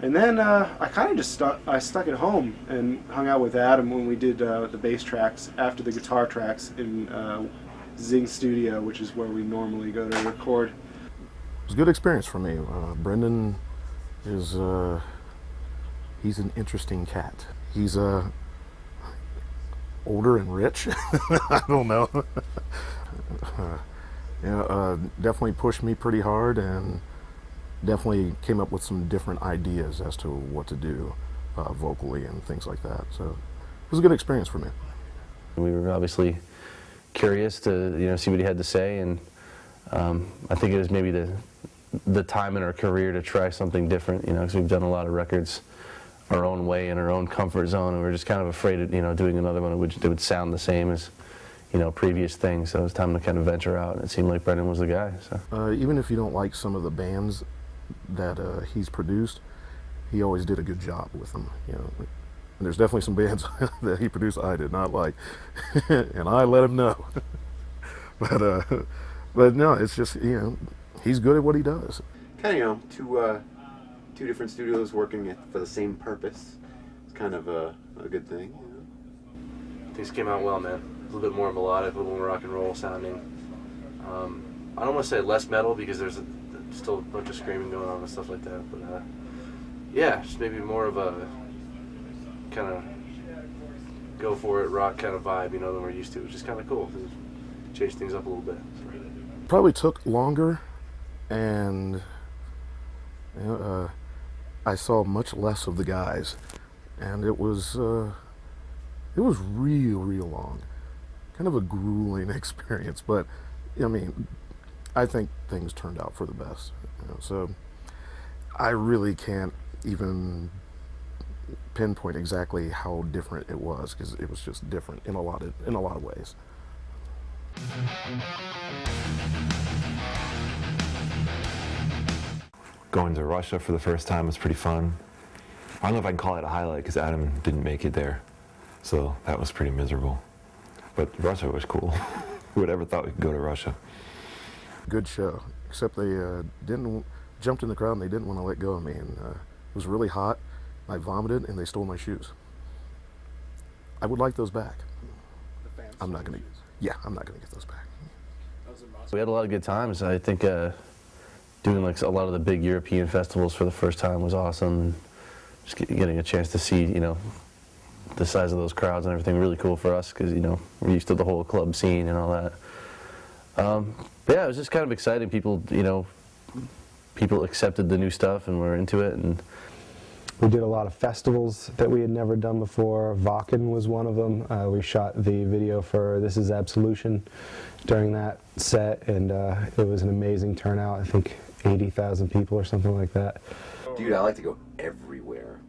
And then I kind of just stuck at home and hung out with Adam when we did the bass tracks after the guitar tracks in Zing Studio, which is where we normally go to record. It was a good experience for me. Brendan is he's an interesting cat. He's older and rich. I don't know. Definitely pushed me pretty hard and definitely came up with some different ideas as to what to do vocally and things like that. So it was a good experience for me. We were obviously curious to see what he had to say, and I think it was maybe the time in our career to try something different. Because we've done a lot of records our own way in our own comfort zone, and we were just kind of afraid of doing another one that would sound the same as previous things. So it was time to kind of venture out, and it seemed like Brendan was the guy. So even if you don't like some of the bands that he's produced, he always did a good job with them. And there's definitely some bands that he produced I did not like, and I let him know. But no, it's just he's good at what he does. Kind of two different studios working for the same purpose. It's kind of a good thing. things came out well, man. A little bit more melodic, a little more rock and roll sounding. I don't want to say less metal because there's still a bunch of screaming going on and stuff like that, but yeah, just maybe more of a kind of go for it rock kind of vibe, than we're used to, which is kind of cool. Change things up a little bit. Probably took longer, and I saw much less of the guys, and it was real long, kind of a grueling experience. But I mean, I think things turned out for the best. So I really can't even pinpoint exactly how different it was, because it was just different in a lot of ways. Going to Russia for the first time was pretty fun. I don't know if I can call it a highlight because Adam didn't make it there, so that was pretty miserable. But Russia was cool. Who would ever thought we could go to Russia? Good show, except they jumped in the crowd and they didn't want to let go of me, and it was really hot. I vomited and they stole my shoes. I would like those back. I'm not gonna get those back. We had a lot of good times. I think doing like a lot of the big European festivals for the first time was awesome. Just getting a chance to see, the size of those crowds and everything, really cool for us because, we're used to the whole club scene and all that. Yeah, it was just kind of exciting. People accepted the new stuff and were into it. And we did a lot of festivals that we had never done before. Vakken was one of them. We shot the video for This Is Absolution during that set, and it was an amazing turnout. I think 80,000 people or something like that. Dude, I like to go everywhere.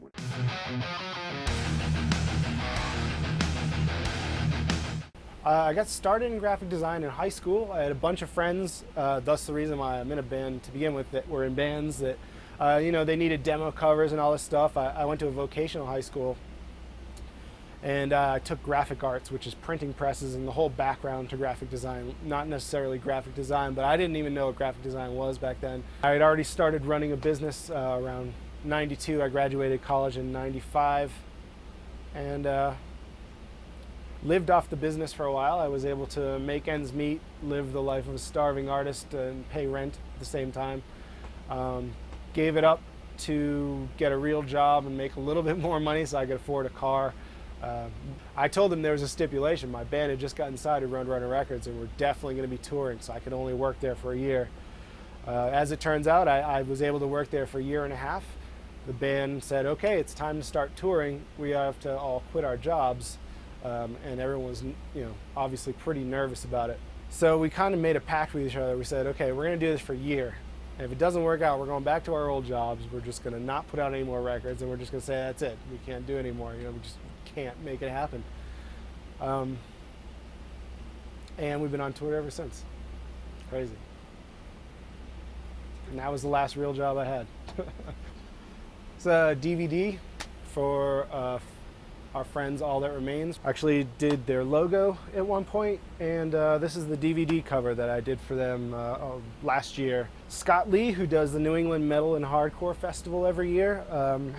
I got started in graphic design in high school. I had a bunch of friends, thus the reason why I'm in a band to begin with, that were in bands that, they needed demo covers and all this stuff. I went to a vocational high school, and I took graphic arts, which is printing presses and the whole background to graphic design. Not necessarily graphic design, but I didn't even know what graphic design was back then. I had already started running a business around 92. I graduated college in 95, and lived off the business for a while. I was able to make ends meet, live the life of a starving artist, and pay rent at the same time. Gave it up to get a real job and make a little bit more money so I could afford a car. I told them there was a stipulation. My band had just gotten signed to Roadrunner Records, and we're definitely going to be touring, so I could only work there for a year. As it turns out, I was able to work there for a year and a half. The band said, okay, it's time to start touring. We have to all quit our jobs. And everyone was, obviously pretty nervous about it. So we kind of made a pact with each other. We said, okay, we're going to do this for a year. And if it doesn't work out, we're going back to our old jobs. We're just going to not put out any more records, and we're just going to say, that's it. We can't do it anymore. We just can't make it happen. And we've been on tour ever since. Crazy. And that was the last real job I had. It's a DVD for Our Friends, All That Remains. Actually did their logo at one point, and this is the DVD cover that I did for them last year. Scott Lee, who does the New England Metal and Hardcore Festival every year,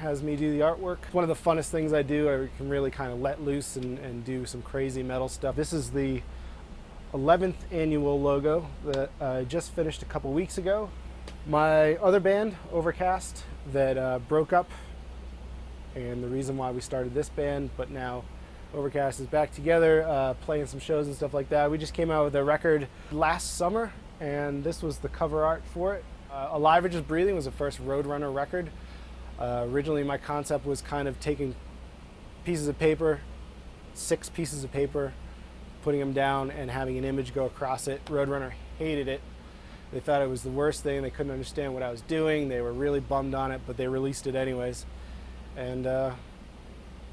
has me do the artwork. One of the funnest things I do. I can really kind of let loose and do some crazy metal stuff. This is the 11th annual logo that I just finished a couple weeks ago. My other band, Overcast, that broke up, and the reason why we started this band, but now Overcast is back together, playing some shows and stuff like that. We just came out with a record last summer, and this was the cover art for it. Alive or Just Breathing was the first Roadrunner record. Originally my concept was kind of taking pieces of paper, 6 pieces of paper, putting them down and having an image go across it. Roadrunner hated it. They thought it was the worst thing. They couldn't understand what I was doing. They were really bummed on it, but they released it anyways. And a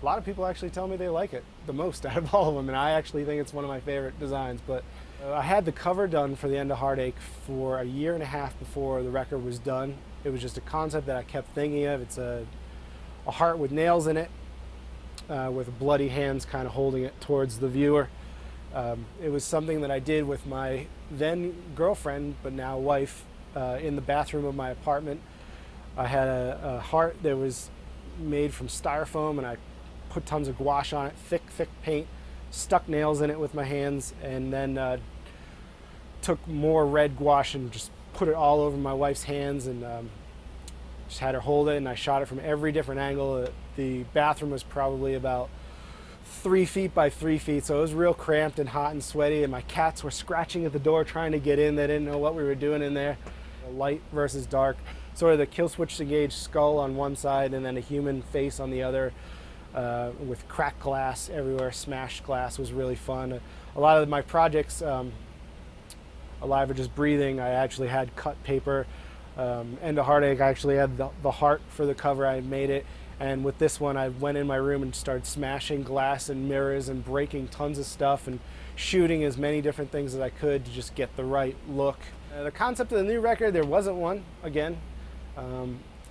lot of people actually tell me they like it the most out of all of them, and I actually think it's one of my favorite designs. But I had the cover done for The End of Heartache for a year and a half before the record was done. It was just a concept that I kept thinking of. It's a heart with nails in it, with bloody hands kind of holding it towards the viewer. It was something that I did with my then girlfriend, but now wife, in the bathroom of my apartment. I had a heart that was made from styrofoam, and I put tons of gouache on it, thick paint, stuck nails in it with my hands, and then took more red gouache and just put it all over my wife's hands, and just had her hold it, and I shot it from every different angle. The bathroom was probably about 3 feet by 3 feet, so it was real cramped and hot and sweaty, and my cats were scratching at the door trying to get in. They didn't know what we were doing in there. Light versus dark. Sort of the Killswitch Engage skull on one side and then a human face on the other, with cracked glass everywhere. Smashed glass was really fun. A lot of my projects, Alive or Just Breathing, I actually had cut paper. End of Heartache, I actually had the heart for the cover. I made it. And with this one, I went in my room and started smashing glass and mirrors and breaking tons of stuff and shooting as many different things as I could to just get the right look. The concept of the new record, there wasn't one, again.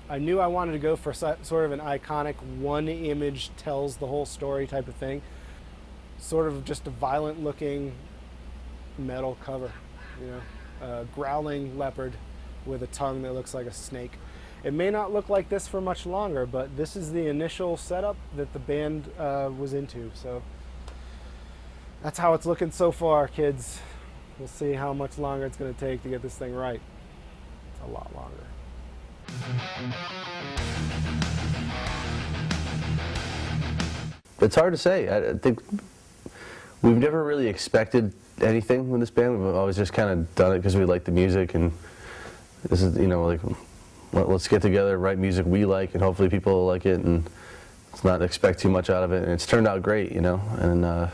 I knew I wanted to go for sort of an iconic, one image tells the whole story type of thing. Sort of just a violent looking metal cover, you know, a growling leopard with a tongue that looks like a snake. It may not look like this for much longer, but this is the initial setup that the band was into. So that's how it's looking so far, kids. We'll see how much longer it's going to take to get this thing right. It's a lot longer. It's hard to say. I think we've never really expected anything with this band. We've always just kind of done it because we like the music, and this is, you know, like, let's get together, write music we like, and hopefully people will like it, and let's not expect too much out of it. And it's turned out great, you know, and I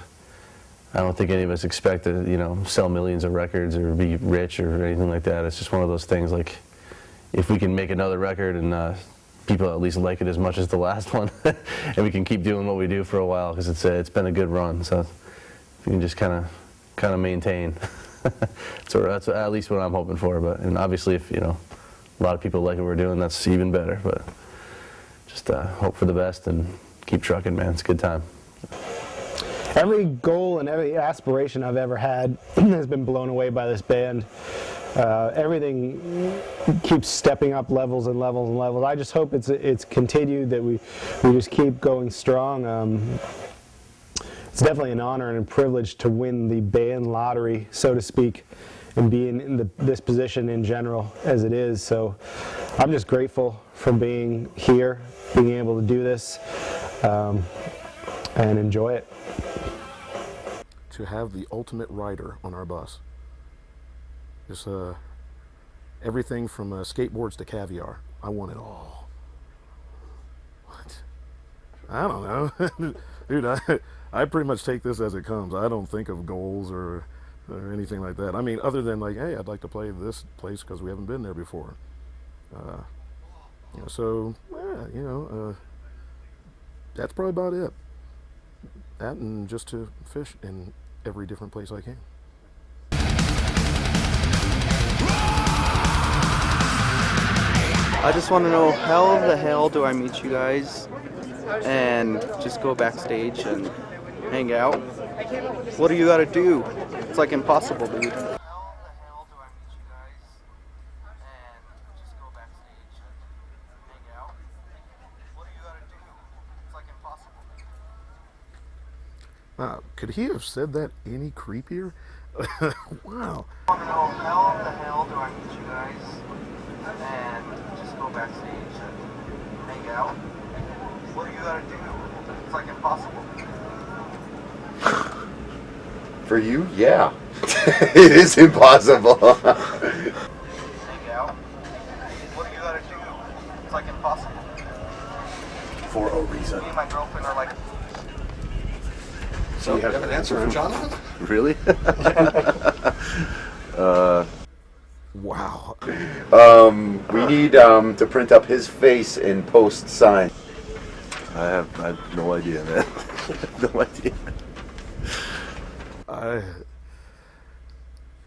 don't think any of us expect to, you know, sell millions of records or be rich or anything like that. It's just one of those things, like, if we can make another record and people at least like it as much as the last one, and we can keep doing what we do for a while, because it's been a good run. So if you can just kind of maintain, so that's at least what I'm hoping for. But and obviously, if, you know, a lot of people like what we're doing, that's even better. But just hope for the best and keep trucking, man. It's a good time. Every goal and every aspiration I've ever had has been blown away by this band. Everything keeps stepping up levels and levels and levels. I just hope it's continued, that we just keep going strong. It's definitely an honor and a privilege to win the band lottery, so to speak, and be in this position in general as it is. So I'm just grateful for being here, being able to do this, and enjoy it. To have the ultimate rider on our bus. Just everything from skateboards to caviar. I want it all. What? I don't know. Dude, I pretty much take this as it comes. I don't think of goals or anything like that. I mean, other than like, hey, I'd like to play this place because we haven't been there before. You know, so, yeah, you know, that's probably about it. That and just to fish in every different place I can. I just want to know, how the hell do I meet you guys? and just go backstage and hang out. What do you gotta do? It's like impossible, dude. Could he have said that any creepier? Wow. How the hell do I meet you guys and just go backstage and hang out? What do you gotta do? It's like impossible. For you, yeah. It is impossible. Hang out? What do you gotta do? It's like impossible. For a reason. Me and my girlfriend are like... So you have an answer for Jonathan? Really? Wow. We need to print up his face and post sign. I have no idea, man. No idea.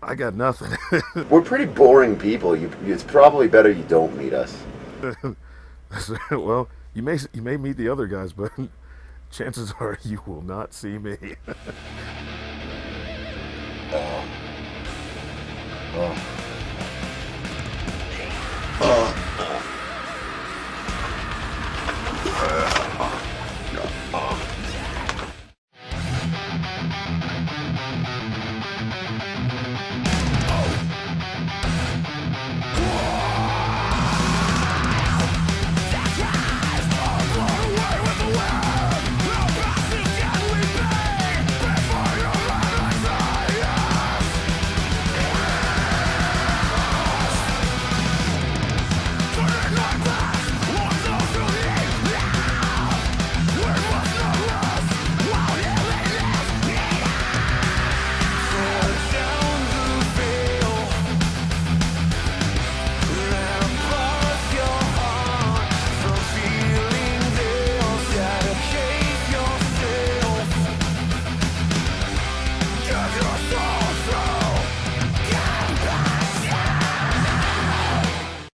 I got nothing. We're pretty boring people. It's probably better you don't meet us. Well, you may meet the other guys, but chances are you will not see me. Oh.